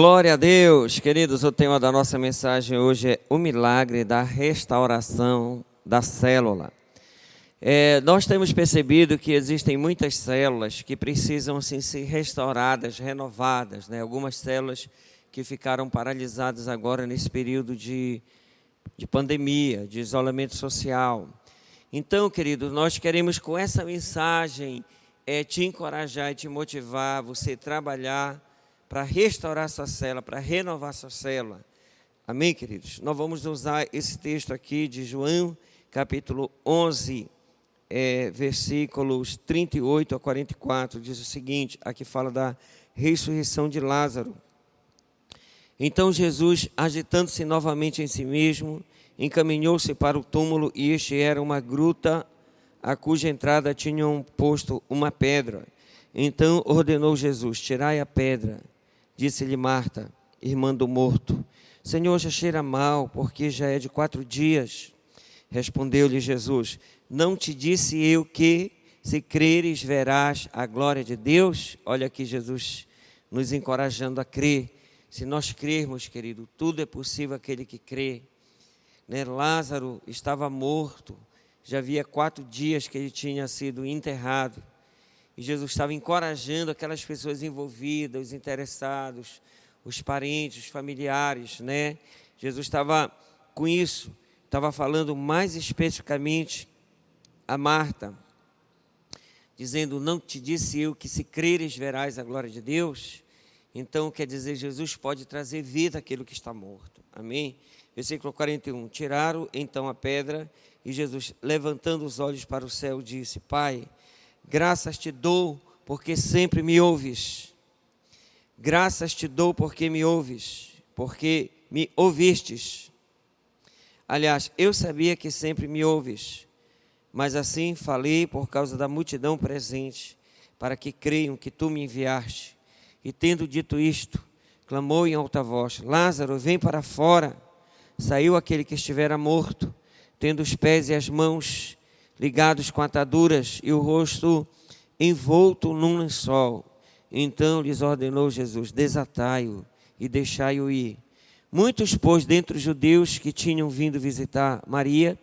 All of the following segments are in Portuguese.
Glória a Deus, queridos. O tema da nossa mensagem hoje é o milagre da restauração da célula. Nós temos percebido que existem muitas células que precisam assim, ser restauradas, renovadas, né? Algumas células que ficaram paralisadas agora nesse período de pandemia, de isolamento social. Então, queridos, nós queremos com essa mensagem te encorajar e te motivar, você trabalhar para restaurar sua célula, para renovar sua célula. Amém, queridos? Nós vamos usar esse texto aqui de João, capítulo 11, versículos 38 a 44, diz o seguinte, aqui fala da ressurreição de Lázaro. Então Jesus, agitando-se novamente em si mesmo, encaminhou-se para o túmulo, e este era uma gruta, a cuja entrada tinham posto uma pedra. Então ordenou Jesus, tirai a pedra. Disse-lhe Marta, irmã do morto, Senhor, já cheira mal, porque já é de 4 dias. Respondeu-lhe Jesus, não te disse eu que, se creres, verás a glória de Deus? Olha aqui Jesus nos encorajando a crer. Se nós crermos, querido, tudo é possível aquele que crê. Né? Lázaro estava morto, já havia 4 dias que ele tinha sido enterrado. E Jesus estava encorajando aquelas pessoas envolvidas, os interessados, os parentes, os familiares, né? Jesus estava com isso, estava falando mais especificamente a Marta, dizendo, não te disse eu que se creres verás a glória de Deus? Então, quer dizer, Jesus pode trazer vida àquilo que está morto. Amém? Versículo 41, tiraram então a pedra, e Jesus, levantando os olhos para o céu, disse, Pai, graças te dou, porque sempre me ouves. Graças te dou, porque me ouves, porque me ouvistes. Aliás, eu sabia que sempre me ouves, mas assim falei por causa da multidão presente, para que creiam que tu me enviaste. E tendo dito isto, clamou em alta voz, Lázaro, vem para fora. Saiu aquele que estivera morto, tendo os pés e as mãos ligados com ataduras e o rosto envolto num lençol. Então lhes ordenou Jesus, desatai-o e deixai-o ir. Muitos, pois, dentre os judeus que tinham vindo visitar Maria,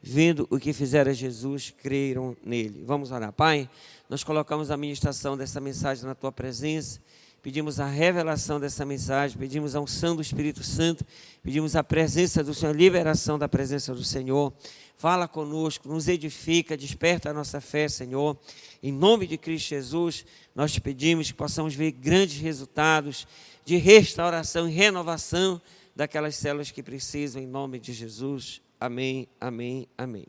vendo o que fizera Jesus, creram nele. Vamos orar. Pai, nós colocamos a ministração dessa mensagem na tua presença, pedimos a revelação dessa mensagem, pedimos a unção do Espírito Santo, pedimos a presença do Senhor, a liberação da presença do Senhor. Fala conosco, nos edifica, desperta a nossa fé, Senhor. Em nome de Cristo Jesus, nós te pedimos que possamos ver grandes resultados de restauração e renovação daquelas células que precisam, em nome de Jesus. Amém, amém, amém.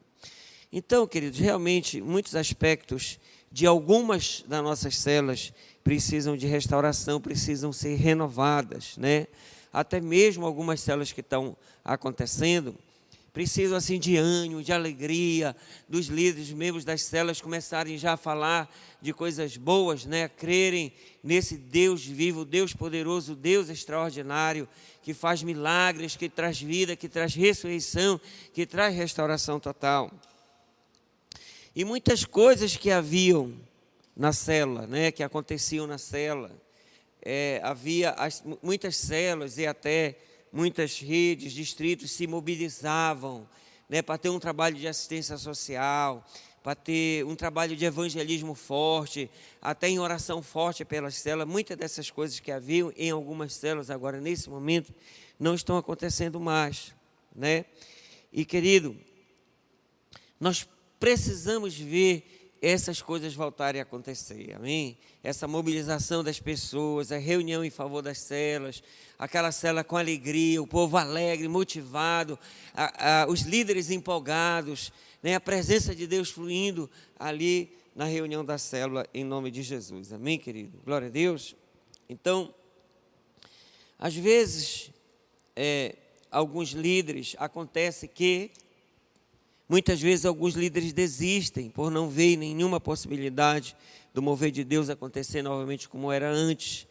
Então, queridos, realmente, muitos aspectos de algumas das nossas células precisam de restauração, precisam ser renovadas, né? Até mesmo algumas células que estão acontecendo, precisam assim de ânimo, de alegria, dos líderes, membros das células começarem já a falar de coisas boas, né? Crerem nesse Deus vivo, Deus poderoso, Deus extraordinário, que faz milagres, que traz vida, que traz ressurreição, que traz restauração total. E muitas coisas que haviam na célula, né, que aconteciam na célula, havia muitas células e até muitas redes, distritos se mobilizavam, né, para ter um trabalho de assistência social, para ter um trabalho de evangelismo forte, até em oração forte pelas células. Muitas dessas coisas que haviam em algumas células agora, nesse momento, não estão acontecendo mais, né? E, querido, nós precisamos ver essas coisas voltarem a acontecer, amém? Essa mobilização das pessoas, a reunião em favor das células, aquela célula com alegria, o povo alegre, motivado, os líderes empolgados, né? A presença de Deus fluindo ali na reunião da célula, em nome de Jesus, amém, querido? Glória a Deus. Então, às vezes, alguns líderes, acontece que muitas vezes alguns líderes desistem por não ver nenhuma possibilidade do mover de Deus acontecer novamente como era antes,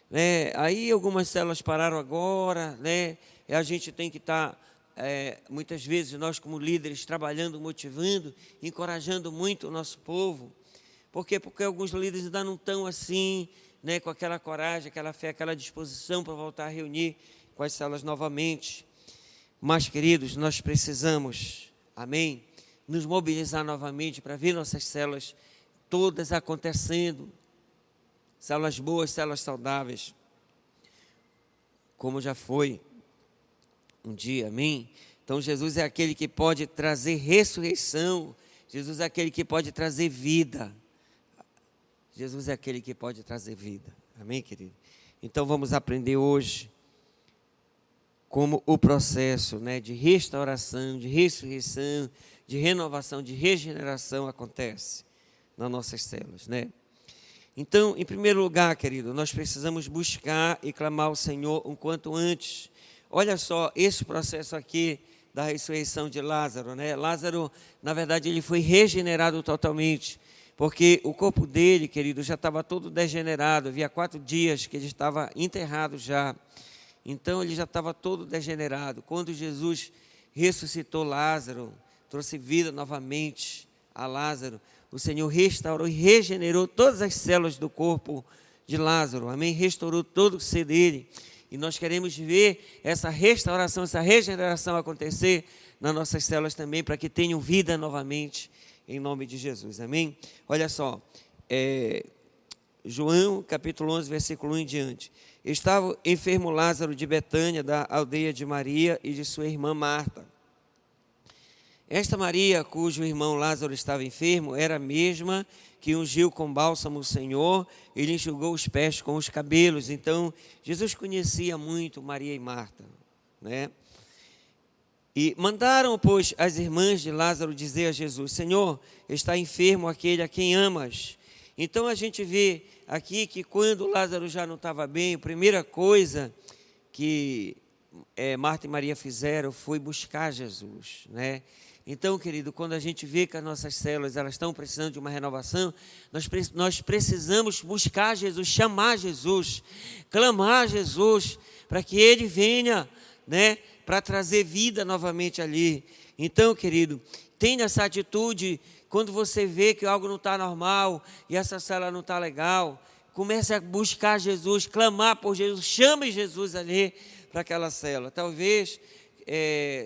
né? Aí algumas células pararam agora, né? E a gente tem que estar, muitas vezes nós como líderes, trabalhando, motivando, encorajando muito o nosso povo. Por quê? Porque alguns líderes ainda não estão assim, né, com aquela coragem, aquela fé, aquela disposição para voltar a reunir com as células novamente. Mas, queridos, nós precisamos, amém, nos mobilizar novamente para ver nossas células todas acontecendo, células boas, células saudáveis, como já foi um dia, amém? Então, Jesus é aquele que pode trazer ressurreição, Jesus é aquele que pode trazer vida, Jesus é aquele que pode trazer vida, amém, querido? Então, vamos aprender hoje como o processo, né, de restauração, de ressurreição, de renovação, de regeneração acontece nas nossas células, né? Então, em primeiro lugar, querido, nós precisamos buscar e clamar ao Senhor um quanto antes. Olha só, esse processo aqui da ressurreição de Lázaro, né? Lázaro, na verdade, ele foi regenerado totalmente, porque o corpo dele, querido, já estava todo degenerado, havia 4 dias que ele estava enterrado já. Então, ele já estava todo degenerado. Quando Jesus ressuscitou Lázaro, trouxe vida novamente a Lázaro, o Senhor restaurou e regenerou todas as células do corpo de Lázaro, amém? Restaurou todo o ser dele. E nós queremos ver essa restauração, essa regeneração acontecer nas nossas células também, para que tenham vida novamente, em nome de Jesus, amém? Olha só, João capítulo 11, versículo 1 em diante. Estava enfermo Lázaro de Betânia, da aldeia de Maria e de sua irmã Marta. Esta Maria, cujo irmão Lázaro estava enfermo, era a mesma que ungiu com bálsamo o Senhor e lhe enxugou os pés com os cabelos. Então, Jesus conhecia muito Maria e Marta, né? E mandaram, pois, as irmãs de Lázaro dizer a Jesus: Senhor, está enfermo aquele a quem amas. Então, a gente vê aqui que quando Lázaro já não estava bem, a primeira coisa que Marta e Maria fizeram foi buscar Jesus, né? Então, querido, quando a gente vê que as nossas células elas estão precisando de uma renovação, nós precisamos buscar Jesus, chamar Jesus, clamar Jesus, para que Ele venha, né, para trazer vida novamente ali. Então, querido, tenha essa atitude. Quando você vê que algo não está normal e essa célula não está legal, comece a buscar Jesus, clamar por Jesus, chame Jesus ali para aquela célula. Talvez,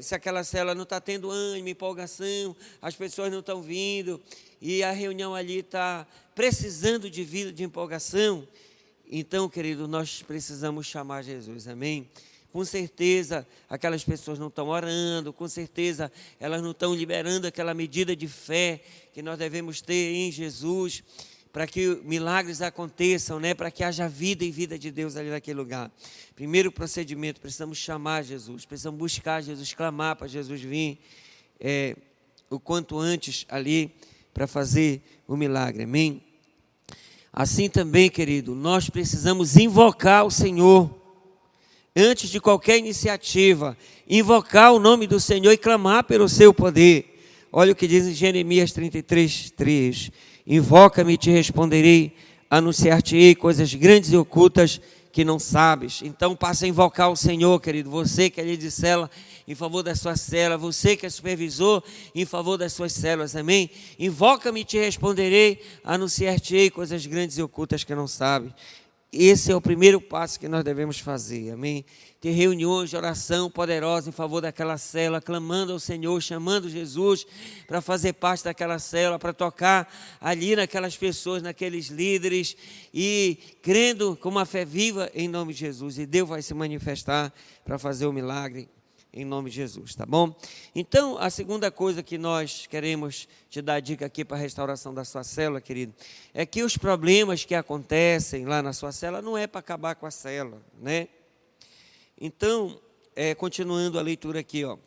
se aquela célula não está tendo ânimo, empolgação, as pessoas não estão vindo, e a reunião ali está precisando de vida, de empolgação, então, querido, nós precisamos chamar Jesus, amém? Com certeza, aquelas pessoas não estão orando, com certeza, elas não estão liberando aquela medida de fé que nós devemos ter em Jesus, para que milagres aconteçam, né? Para que haja vida e vida de Deus ali naquele lugar. Primeiro procedimento, precisamos chamar Jesus, precisamos buscar Jesus, clamar para Jesus vir o quanto antes ali para fazer o milagre, amém? Assim também, querido, nós precisamos invocar o Senhor, antes de qualquer iniciativa, invocar o nome do Senhor e clamar pelo seu poder. Olha o que diz em Jeremias 33:3. Invoca-me e te responderei, anunciar-te-ei coisas grandes e ocultas que não sabes. Então passa a invocar o Senhor, querido. Você que é líder de célula, em favor da sua célula. Você que é supervisor, em favor das suas células, amém? Invoca-me e te responderei, anunciar-te-ei coisas grandes e ocultas que não sabes. Esse é o primeiro passo que nós devemos fazer, amém? Ter reuniões de oração poderosa em favor daquela célula, clamando ao Senhor, chamando Jesus para fazer parte daquela célula, para tocar ali naquelas pessoas, naqueles líderes, e crendo com uma fé viva em nome de Jesus. E Deus vai se manifestar para fazer o milagre em nome de Jesus, tá bom? Então, a segunda coisa que nós queremos te dar dica aqui para a restauração da sua célula, querido, é que os problemas que acontecem lá na sua célula não é para acabar com a célula, né? Então, continuando a leitura aqui, ó.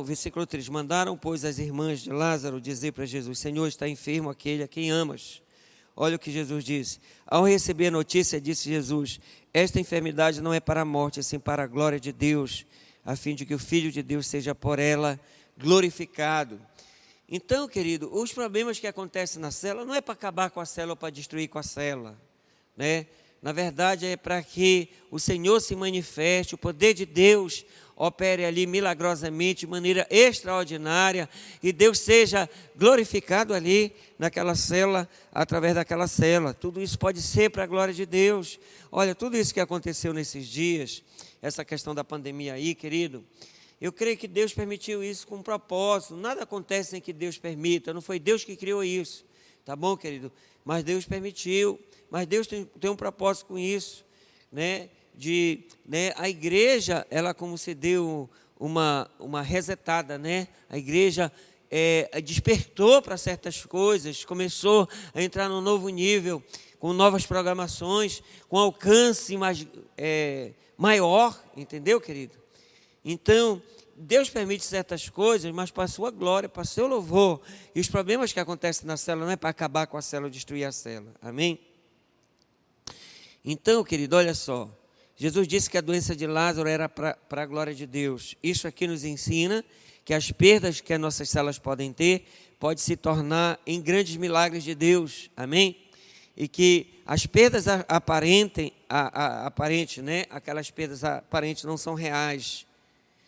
Versículo 3, mandaram, pois, as irmãs de Lázaro dizer para Jesus: Senhor, está enfermo aquele a quem amas. Olha o que Jesus disse. Ao receber a notícia, disse Jesus: esta enfermidade não é para a morte, sim para a glória de Deus, a fim de que o Filho de Deus seja por ela glorificado. Então, querido, os problemas que acontecem na célula não é para acabar com a célula ou para destruir com a célula, né? Na verdade, é para que o Senhor se manifeste, o poder de Deus opere ali milagrosamente, de maneira extraordinária, e Deus seja glorificado ali naquela célula, através daquela célula. Tudo isso pode ser para a glória de Deus. Olha, tudo isso que aconteceu nesses dias, essa questão da pandemia aí, querido, eu creio que Deus permitiu isso com um propósito. Nada acontece sem que Deus permita, não foi Deus que criou isso, tá bom, querido? Mas Deus permitiu, mas Deus tem um propósito com isso, né? A igreja, ela como se deu uma resetada, né? A igreja despertou para certas coisas, começou a entrar num novo nível, com novas programações, com alcance maior, entendeu, querido? Então, Deus permite certas coisas, mas para a sua glória, para o seu louvor. E os problemas que acontecem na célula não é para acabar com a célula, destruir a célula. Amém? Então, querido, olha só. Jesus disse que a doença de Lázaro era para a glória de Deus. Isso aqui nos ensina que as perdas que as nossas células podem ter, pode se tornar em grandes milagres de Deus. Amém? E que as perdas aparentes, né? Aquelas perdas aparentes não são reais,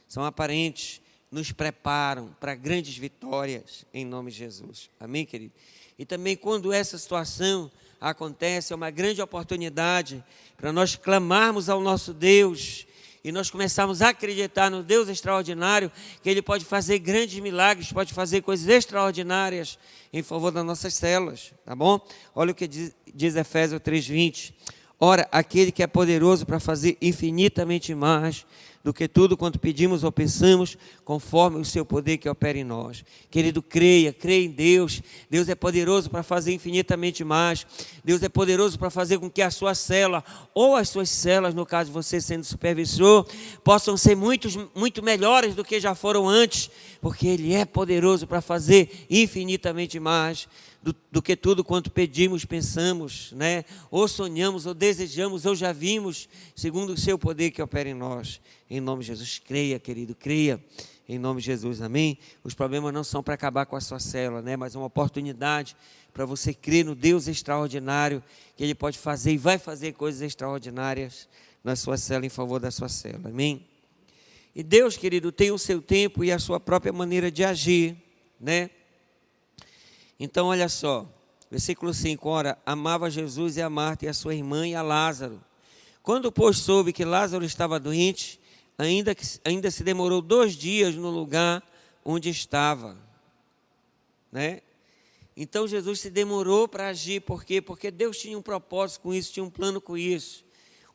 são aparentes, nos preparam para grandes vitórias em nome de Jesus. Amém, querido? E também quando essa situação acontece, é uma grande oportunidade para nós clamarmos ao nosso Deus e nós começarmos a acreditar no Deus extraordinário, que Ele pode fazer grandes milagres, pode fazer coisas extraordinárias em favor das nossas células, tá bom? Olha o que diz Efésios 3:20. Ora, aquele que é poderoso para fazer infinitamente mais do que tudo quanto pedimos ou pensamos, conforme o seu poder que opera em nós. Querido, creia em Deus. Deus é poderoso para fazer infinitamente mais. Deus é poderoso para fazer com que a sua célula, ou as suas células, no caso de você sendo supervisor, possam ser muito melhores do que já foram antes, porque Ele é poderoso para fazer infinitamente mais do que tudo quanto pedimos, pensamos, né? Ou sonhamos, ou desejamos, ou já vimos, segundo o seu poder que opera em nós. Em nome de Jesus, creia, querido, creia, em nome de Jesus, amém? Os problemas não são para acabar com a sua célula, né? Mas é uma oportunidade para você crer no Deus extraordinário, que Ele pode fazer e vai fazer coisas extraordinárias na sua célula, em favor da sua célula, amém? E Deus, querido, tem o seu tempo e a sua própria maneira de agir, né? Então, olha só, versículo 5, ora, amava Jesus e a Marta e a sua irmã e a Lázaro. Quando, pois, soube que Lázaro estava doente, ainda se demorou 2 dias no lugar onde estava, né? Então, Jesus se demorou para agir, por quê? Porque Deus tinha um propósito com isso, tinha um plano com isso.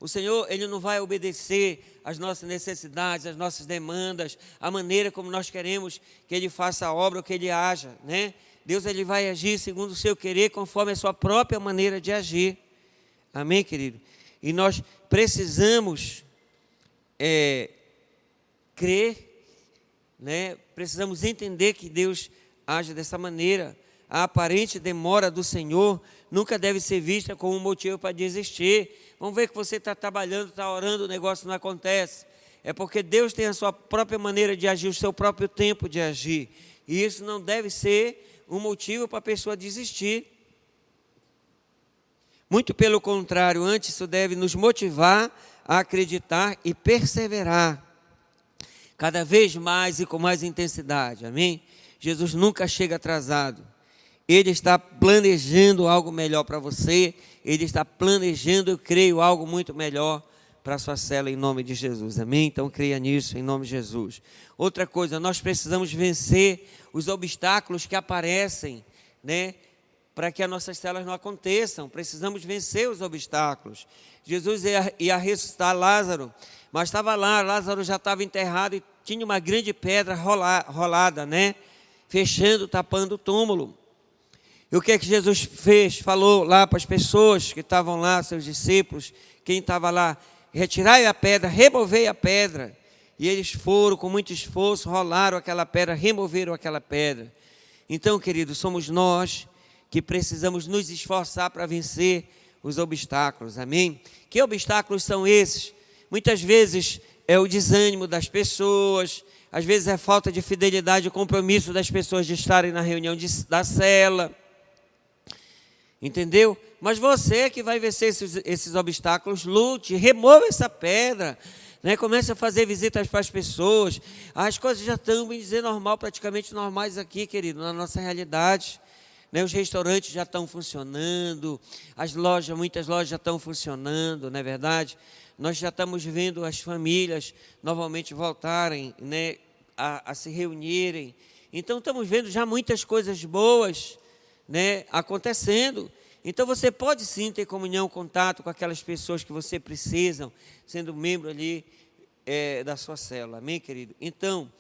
O Senhor, Ele não vai obedecer às nossas necessidades, às nossas demandas, à maneira como nós queremos que Ele faça a obra ou que Ele haja, né? Deus, Ele vai agir segundo o seu querer, conforme a sua própria maneira de agir. Amém, querido? E nós precisamos crer, né? Precisamos entender que Deus age dessa maneira. A aparente demora do Senhor nunca deve ser vista como um motivo para desistir. Vamos ver que você está trabalhando, está orando, o negócio não acontece. É porque Deus tem a sua própria maneira de agir, o seu próprio tempo de agir. E isso não deve ser um motivo para a pessoa desistir. Muito pelo contrário, antes isso deve nos motivar a acreditar e perseverar cada vez mais e com mais intensidade, amém? Jesus nunca chega atrasado. Ele está planejando algo melhor para você, Ele está planejando, eu creio, algo muito melhor para a sua célula em nome de Jesus, amém? Então creia nisso em nome de Jesus. Outra coisa, nós precisamos vencer os obstáculos que aparecem, né? Para que as nossas células não aconteçam, precisamos vencer os obstáculos. Jesus ia ressuscitar Lázaro, mas estava lá, Lázaro já estava enterrado e tinha uma grande pedra rolada, né? Fechando, tapando o túmulo. E o que é que Jesus fez? Falou lá para as pessoas que estavam lá, seus discípulos, quem estava lá, retirai a pedra, removei a pedra. E eles foram com muito esforço, rolaram aquela pedra, removeram aquela pedra. Então, queridos, somos nós que precisamos nos esforçar para vencer os obstáculos, amém? Que obstáculos são esses? Muitas vezes é o desânimo das pessoas, às vezes é falta de fidelidade e compromisso das pessoas de estarem na reunião da célula. entendeu? Mas você que vai vencer esses obstáculos, lute, remova essa pedra, né? Comece a fazer visitas para as pessoas. As coisas já estão, bem dizer, normal, praticamente normais aqui, querido, na nossa realidade, né? Os restaurantes já estão funcionando, as lojas, muitas lojas já estão funcionando, não é verdade? Nós já estamos vendo as famílias novamente voltarem, né, a se reunirem. Então estamos vendo já muitas coisas boas, né, acontecendo. Então você pode sim ter comunhão, contato com aquelas pessoas que você precisa, sendo membro ali da sua célula, amém, querido? Então,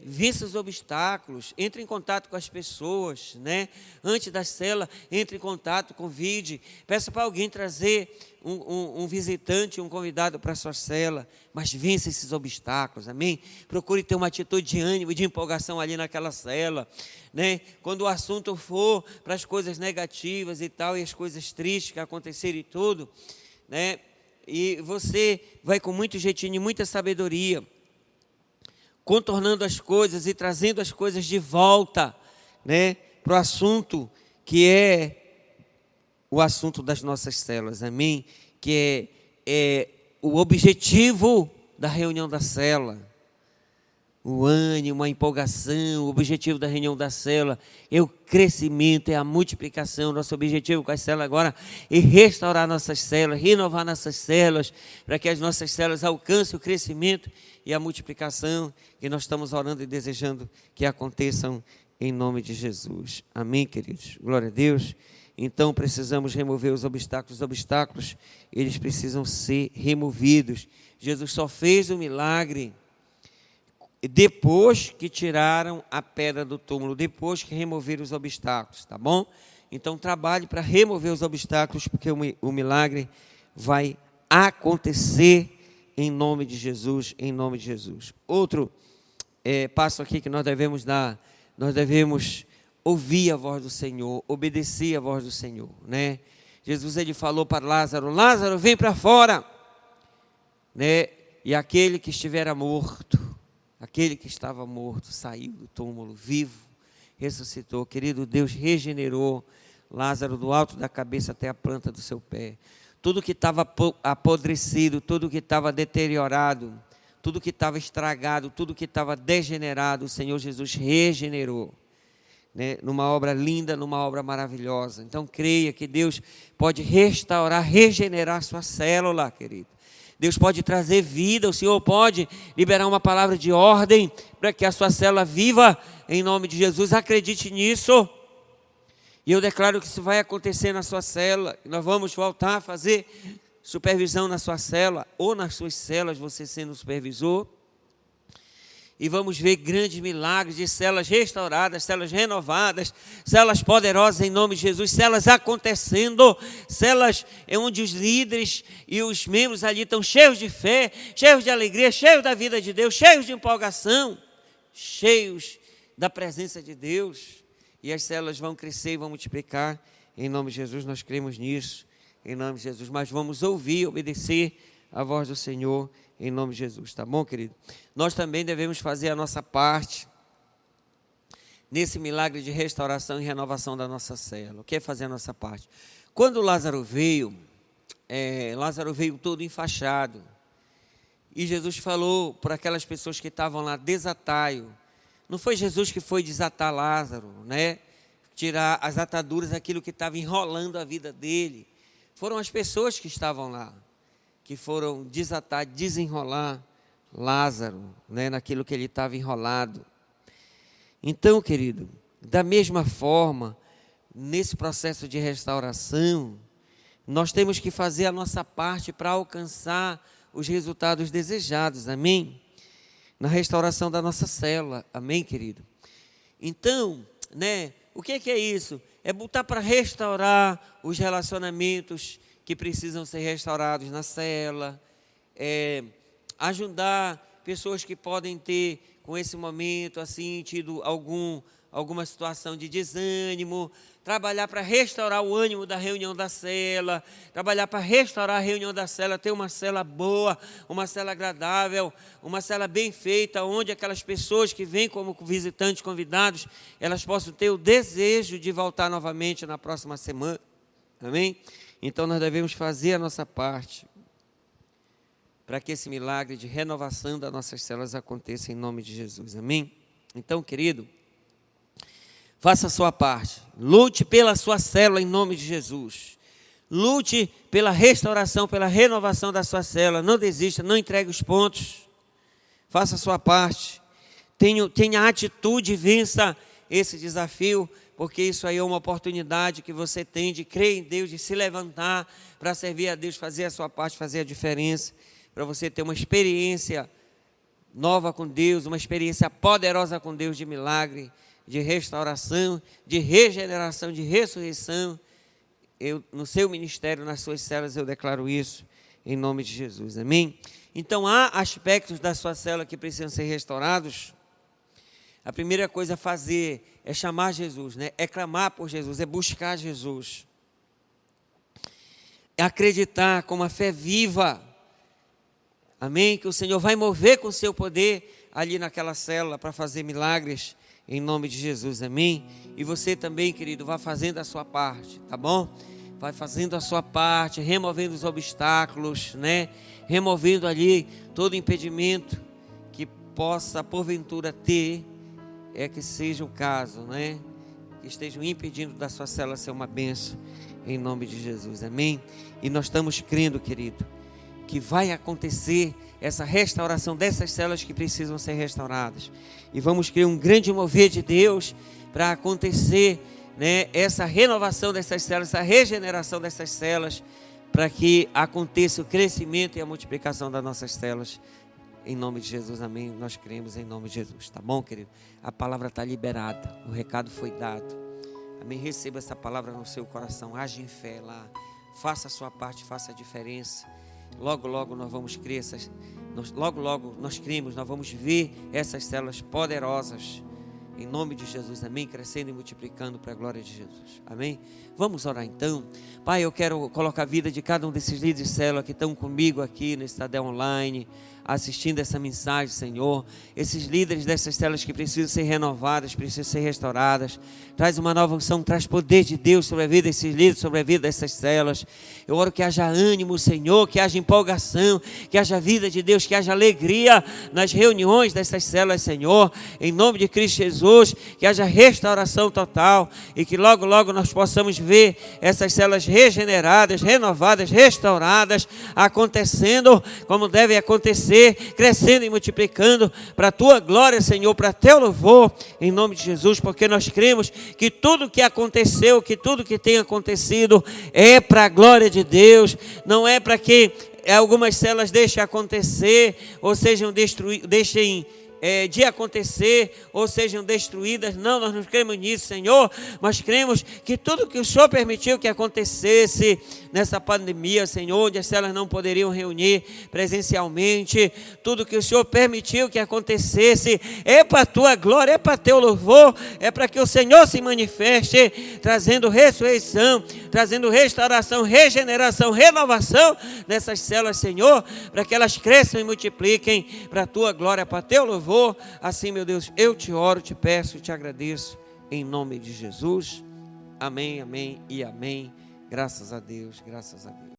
vença os obstáculos, entre em contato com as pessoas, né? Antes da célula, entre em contato, convide, peça para alguém trazer um visitante, um convidado para a sua célula, mas vença esses obstáculos, amém? Procure ter uma atitude de ânimo e de empolgação ali naquela célula, né? Quando o assunto for para as coisas negativas e tal, e as coisas tristes que acontecerem e tudo, né? E você vai com muito jeitinho e muita sabedoria, contornando as coisas e trazendo as coisas de volta, né, para o assunto que é o assunto das nossas células, amém? Que é o objetivo da reunião da célula, o ânimo, a empolgação, o objetivo da reunião da célula é o crescimento, é a multiplicação. Nosso objetivo com as células agora é restaurar nossas células, renovar nossas células, para que as nossas células alcancem o crescimento e a multiplicação que nós estamos orando e desejando que aconteçam em nome de Jesus. Amém, queridos? Glória a Deus. Então precisamos remover os obstáculos, eles precisam ser removidos. Jesus só fez o milagre depois que tiraram a pedra do túmulo, depois que removeram os obstáculos, tá bom? Então trabalhe para remover os obstáculos, porque o milagre vai acontecer em nome de Jesus, em nome de Jesus. Outro passo aqui que nós devemos dar, nós devemos ouvir a voz do Senhor, obedecer a voz do Senhor, né? Jesus, ele falou para Lázaro: Lázaro, vem para fora, né? E aquele que estivera morto, aquele que estava morto, saiu do túmulo vivo, ressuscitou. Querido Deus, regenerou Lázaro do alto da cabeça até a planta do seu pé. Tudo que estava apodrecido, tudo que estava deteriorado, tudo que estava estragado, tudo que estava degenerado, o Senhor Jesus regenerou, né? Numa obra linda, numa obra maravilhosa. Então creia que Deus pode restaurar, regenerar sua célula, querido. Deus pode trazer vida, o Senhor pode liberar uma palavra de ordem para que a sua célula viva em nome de Jesus. Acredite nisso. E eu declaro que isso vai acontecer na sua célula. Nós vamos voltar a fazer supervisão na sua célula ou nas suas células, você sendo supervisor. E vamos ver grandes milagres de células restauradas, células renovadas, células poderosas em nome de Jesus, células acontecendo, células onde os líderes e os membros ali estão cheios de fé, cheios de alegria, cheios da vida de Deus, cheios de empolgação, cheios da presença de Deus. E as células vão crescer e vão multiplicar em nome de Jesus. Nós cremos nisso, em nome de Jesus. Mas vamos ouvir, obedecer a voz do Senhor em nome de Jesus, tá bom, querido? Nós também devemos fazer a nossa parte nesse milagre de restauração e renovação da nossa célula. O que é fazer a nossa parte? Quando Lázaro veio todo enfaixado, e Jesus falou para aquelas pessoas que estavam lá: desataio. Não foi Jesus que foi desatar Lázaro, né? Tirar as ataduras daquilo que estava enrolando a vida dele. Foram as pessoas que estavam lá, que foram desatar, desenrolar Lázaro, né, naquilo que ele estava enrolado. Então, querido, da mesma forma, nesse processo de restauração, nós temos que fazer a nossa parte para alcançar os resultados desejados, amém? Na restauração da nossa célula, amém, querido? Então, né, o que é isso? É botar para restaurar os relacionamentos que precisam ser restaurados na célula, ajudar pessoas que podem ter, com esse momento, assim, tido alguma situação de desânimo, trabalhar para restaurar o ânimo da reunião da célula, trabalhar para restaurar a reunião da célula, ter uma célula boa, uma célula agradável, uma célula bem feita, onde aquelas pessoas que vêm como visitantes convidados, elas possam ter o desejo de voltar novamente na próxima semana, Amém? Então nós devemos fazer a nossa parte para que esse milagre de renovação das nossas células aconteça em nome de Jesus. Amém? Então, querido, faça a sua parte. Lute pela sua célula em nome de Jesus. Lute pela restauração, pela renovação da sua célula. Não desista, não entregue os pontos. Faça a sua parte. Tenha atitude e vença esse desafio, porque isso aí é uma oportunidade que você tem de crer em Deus, de se levantar para servir a Deus, fazer a sua parte, fazer a diferença, para você ter uma experiência nova com Deus, uma experiência poderosa com Deus de milagre, de restauração, de regeneração, de ressurreição. No seu ministério, nas suas células, eu declaro isso em nome de Jesus. Amém? Então, há aspectos da sua célula que precisam ser restaurados. A primeira coisa a fazer é chamar Jesus, né? É clamar por Jesus, é buscar Jesus. É acreditar com uma fé viva. Amém? Que o Senhor vai mover com o seu poder ali naquela célula para fazer milagres em nome de Jesus. Amém? E você também, querido, vai fazendo a sua parte, tá bom? Vai fazendo a sua parte, removendo os obstáculos, né? Removendo ali todo impedimento que possa porventura ter, que seja o caso, né? Que estejam impedindo da sua célula ser uma bênção, em nome de Jesus, amém? E nós estamos crendo, querido, que vai acontecer essa restauração dessas células que precisam ser restauradas. E vamos crer um grande mover de Deus para acontecer, né? Essa renovação dessas células, essa regeneração dessas células, para que aconteça o crescimento e a multiplicação das nossas células. Em nome de Jesus, amém. Nós cremos em nome de Jesus, tá bom, querido? A palavra está liberada, o recado foi dado. Amém. Receba essa palavra no seu coração, age em fé lá, faça a sua parte, faça a diferença. Logo, logo nós vamos crer, logo nós cremos, nós vamos ver essas células poderosas. Em nome de Jesus, amém, crescendo e multiplicando para a glória de Jesus, amém? Vamos orar então. Pai, eu quero colocar a vida de cada um desses líderes de célula que estão comigo aqui no Estadão Online, assistindo essa mensagem, Senhor. Esses líderes dessas células que precisam ser renovadas, precisam ser restauradas. Traz uma nova unção, traz poder de Deus sobre a vida desses líderes, sobre a vida dessas células. Eu oro que haja ânimo, Senhor, que haja empolgação, que haja vida de Deus, que haja alegria nas reuniões dessas células, Senhor. Em nome de Cristo Jesus, que haja restauração total e que logo, logo nós possamos ver essas células regeneradas, renovadas, restauradas, acontecendo como deve acontecer, crescendo e multiplicando para a tua glória, Senhor, para teu louvor, em nome de Jesus, porque nós cremos que tudo que aconteceu, que tudo que tem acontecido é para a glória de Deus, não é para que algumas células deixem acontecer ou deixem de acontecer ou sejam destruídas. Não, nós não cremos nisso, Senhor, mas cremos que tudo que o Senhor permitiu que acontecesse nessa pandemia, Senhor, onde as células não poderiam reunir presencialmente, tudo que o Senhor permitiu que acontecesse é para a tua glória, é para teu louvor, é para que o Senhor se manifeste, trazendo ressurreição, trazendo restauração, regeneração, renovação dessas células, Senhor, para que elas cresçam e multipliquem para a tua glória, para teu louvor. Assim, meu Deus, eu te oro, te peço e te agradeço em nome de Jesus. Amém, amém e amém. Graças a Deus, graças a Deus.